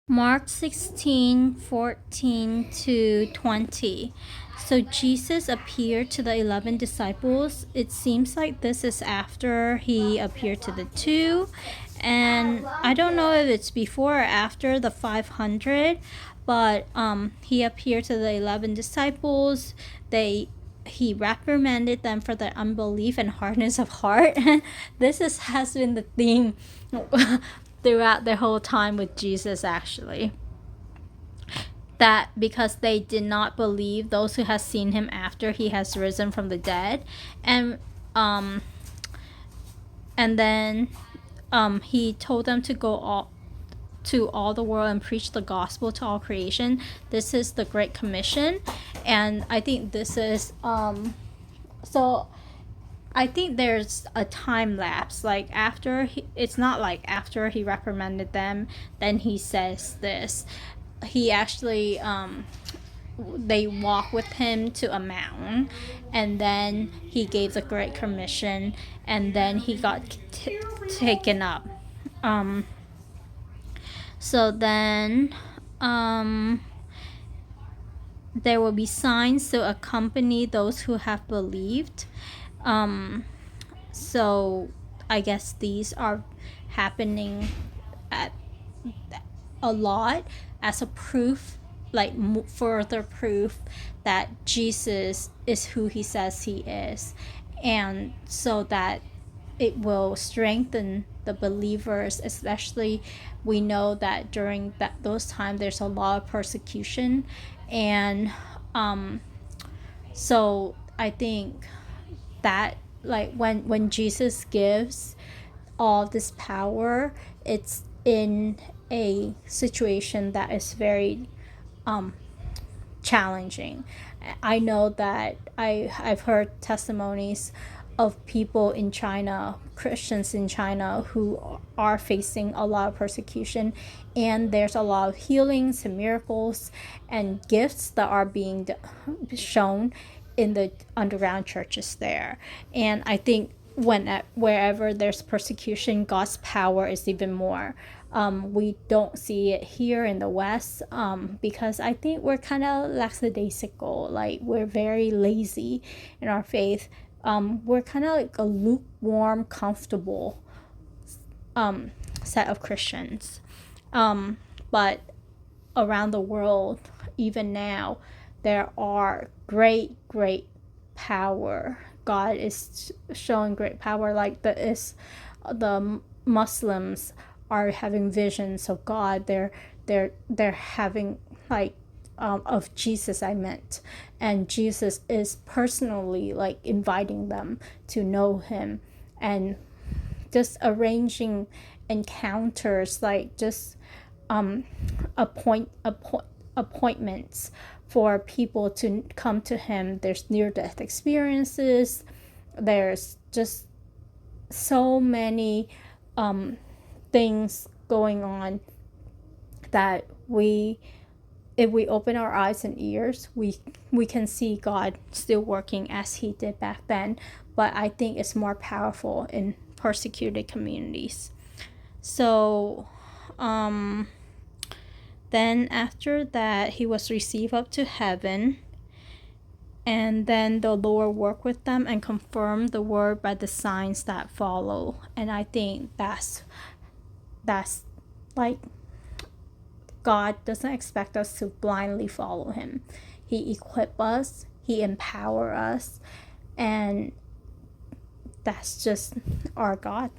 Mark 16:14-20. So Jesus appeared to the 11 disciples. It seems like this is after he appeared to the two. And I don't know if it's before or after the 500, but he appeared to the 11 disciples. He reprimanded them for their unbelief and hardness of heart. Has been the theme throughout the whole time with Jesus, actually, that because they did not believe those who have seen him after he has risen from the dead. And um and then he told them to go all the world and preach the gospel to all creation. This is the Great Commission. And I think this is so I think there's a time lapse. Like it's not like after he reprimanded them, then he says this. He actually, they walk with him to a mountain, and then he gave the Great Commission, and then he got taken up. So then, there will be signs to accompany those who have believed. So I guess these are happening at a lot as a proof, like further proof that Jesus is who he says he is, and so that it will strengthen the believers. Especially, we know that during those times there's a lot of persecution, and so I think that, like, when Jesus gives all this power, it's in a situation that is very challenging. I know that I've heard testimonies of people in China, Christians in China, who are facing a lot of persecution, and there's a lot of healings and miracles and gifts that are being shown in the underground churches there. And I think wherever there's persecution, God's power is even more. We don't see it here in the West, because I think we're kind of lackadaisical. Like, we're very lazy in our faith. We're kind of like a lukewarm, comfortable set of Christians. But around the world, even now, there are great power. God is showing great power. Like the Muslims are having visions of God. They're having, like, of Jesus, I meant, and Jesus is personally, like, inviting them to know him, and just arranging encounters, like just appointments for people to come to him. There's near-death experiences. There's just so many things going on that if we open our eyes and ears, we can see God still working as he did back then. But I think it's more powerful in persecuted communities. So then after that, he was received up to heaven, and then the Lord worked with them and confirmed the word by the signs that follow. And I think that's like, God doesn't expect us to blindly follow him. He equips us, he empowers us, and that's just our God.